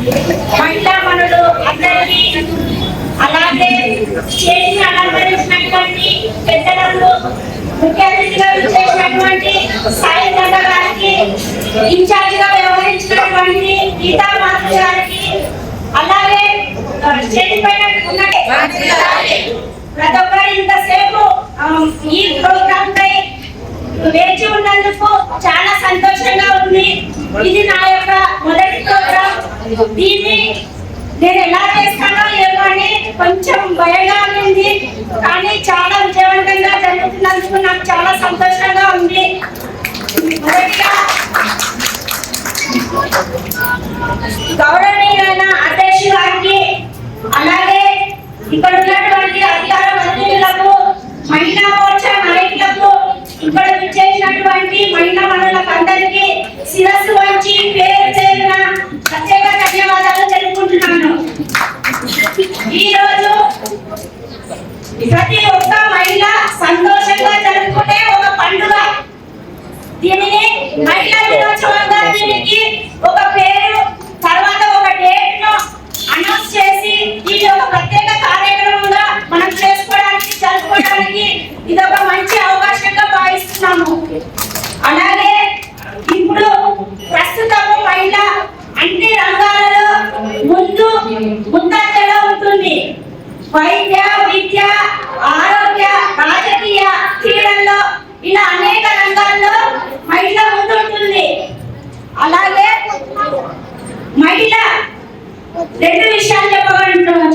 మహిళా మనులు అందరికీ, అలాగే స్టేజ్ని అలంకరించినటువంటి పెద్దలకు, ముఖ్య అతిథిగా విచ్చేసినటువంటి సాయి గంగ గారికి, ఇన్ఛార్జిగా వ్యవహరించినటువంటి గీతా మాధవ్ గారికి, అలాగే స్టేజ్ పైన ప్రతి ఒక్కరు ఇంతసేపు ఈ ప్రోగ్రామ్ పై వేచి ఉన్నందుకు చాలా సంతోషంగా ఉంది. ఇది నా యొక్క మొదటి ప్రోగ్రామ్. దీన్ని నేను ఎలా చేస్తానో ఏమో అని కొంచెం భయంగా ఉంది, కానీ చాలా విజయవంతంగా జరుగుతున్నందుకు నాకు చాలా సంతోషంగా ఉంది. మొదటిగా గౌరవనీయులైన అధ్యక్షుడు గారికి, అలాగే ఇక్కడ ఉన్నటువంటి అధికార మంత్రులకు, మహిళా మోర్చా నాయకులకు, ఇక్కడ విచ్చేసినటువంటి మహిళా మనులకు అందరికీ శిరస్సు వంచి పేరు పేరున ప్రత్యేక ధన్యవాదాలు తెలుపుకుంటున్నాను. ఈ రోజు ప్రతి ఒక్క మహిళ సంతోషంగా జరుపుకునే ఒక పండుగ. దీనిని మహిళా దినోత్సవంగా దీనికి ఒక పేరు, తర్వాత ఒక డేట్ ను అనౌన్స్ చేసి ఇది ఒక ప్రత్యేక కార్యక్రమంగా మనం చేసుకోవడానికి, జరుపుకోవడానికి ఇది ఒక మంచి అవకాశంగా భావిస్తున్నాము. అలాగే ఇప్పుడు ప్రస్తుతము మహిళ అన్ని రంగాలలో ముందంజలో ఉంటుంది. వైద్య, విద్య, ఆరోగ్య, రాజకీయ, క్రీడల్లో ఇలా అనేక రంగాల్లో మహిళ ముందుంటుంది. అలాగే మహిళ రెండు విషయాలు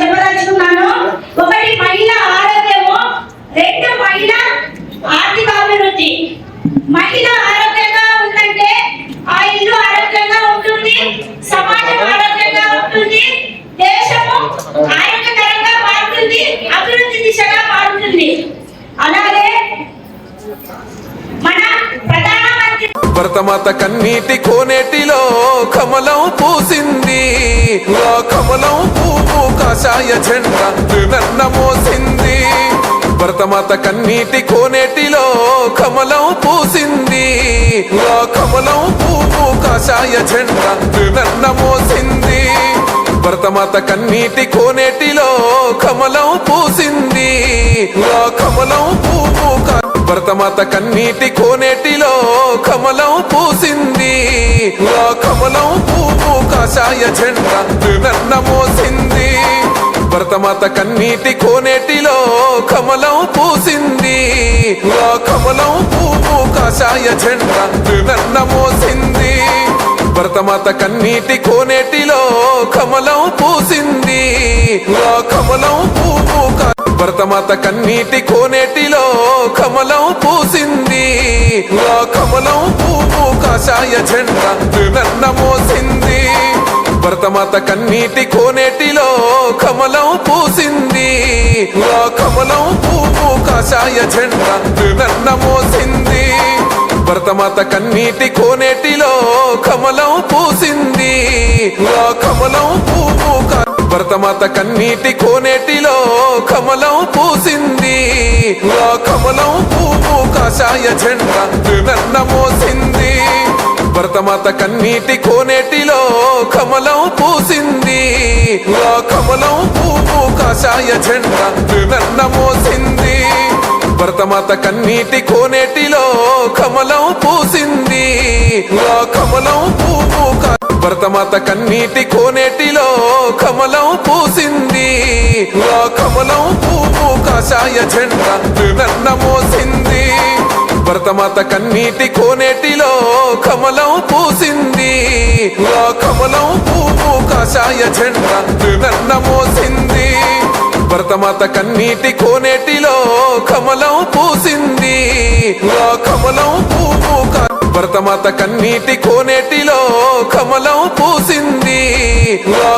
చెప్పదలుచుకున్నాను. ఒకటి మహిళ ఆరోగ్యము, రెండు మహిళ ఆర్థిక అభివృద్ధి. మహిళ ఆరోగ్యంగా ఉందంటే ఆ ఇల్లు ఆరోగ్యంగా ఉంటుంది, సమాజం ఆరోగ్యంగా ఉంటుంది, దేశము ఆరోగ్యకరంగా మారుతుంది, అభివృద్ధి దిశగా మారుతుంది. అలాగే మన ప్రధానమంత్రి భరతమాత కన్నీటి కోనేటిలో కమలం పూసింది, ఆ కమలం పువ్వు కాషాయ జెండా నన్న మోసింది. భరతమాత కన్నీటి కోనేటిలో కమలం పూసింది, ఆ కమలం పువ్వు కాషాయ జెండా నన్న మోసింది. భరతమాత కన్నీటి కోనేటిలో కమలం పూసింది, ఆ కమలం పువ్వు భరతమాత కన్నీటి కోనేటిలో కమలం పూసింది, ఆ కమలం పువ్వు కాషాయ జెండా నన్న మోసింది. భరతమాత కన్నీటి కోనేటిలో కమలం పూసింది, ఆ కమలం పువ్వు కాషాయ జెండా నన్న మోసింది. భరతమాత కన్నీటి కోనేటిలో కమలం పూసింది, ఆ కమలం పువ్వు భరతమాత కన్నీటి కోనేటిలో కమలం పూసింది, ఆ కమలం పువ్వు కాషాయ జెండా నన్న మోసింది. భరతమాత కన్నీటి కోనేటిలో కమలం పూసింది, ఆ కమలం పువ్వు కాషాయ జెండా నన్న మోసింది. భరతమాత కన్నీటి కోనేటిలో కమలం పూసింది, ఆ కమలం పువ్వు భరతమాత కన్నీటి కోనేటిలో కమలం పూసింది, ఆ కమలం పువ్వు కాషాయ జెండా నన్న మోసింది. భరతమాత కన్నీటి కోనేటిలో కమలం పూసింది, ఆ కమలం పువ్వు కాషాయ జెండా నన్న మోసింది. భరతమాత కన్నీటి కోనేటిలో కమలం పూసింది, ఆ కమలం పువ్వు భరతమాత కన్నీటి కోనేటిలో కమలం పూసింది, ఆ కమలం పువ్వు కాషాయ జెండా నన్న మోసింది. భరతమాత కన్నీటి కోనేటిలో కమలం పూసింది, ఆ కమలం పువ్వు కాషాయ జెండా నన్న మోసింది. భరతమాత కన్నీటి కోనేటిలో కమలం పూసింది, ఆ కమలం పువ్వు భరతమాత కన్నీటి కోనేటిలో కమలం పూసింది, ఆ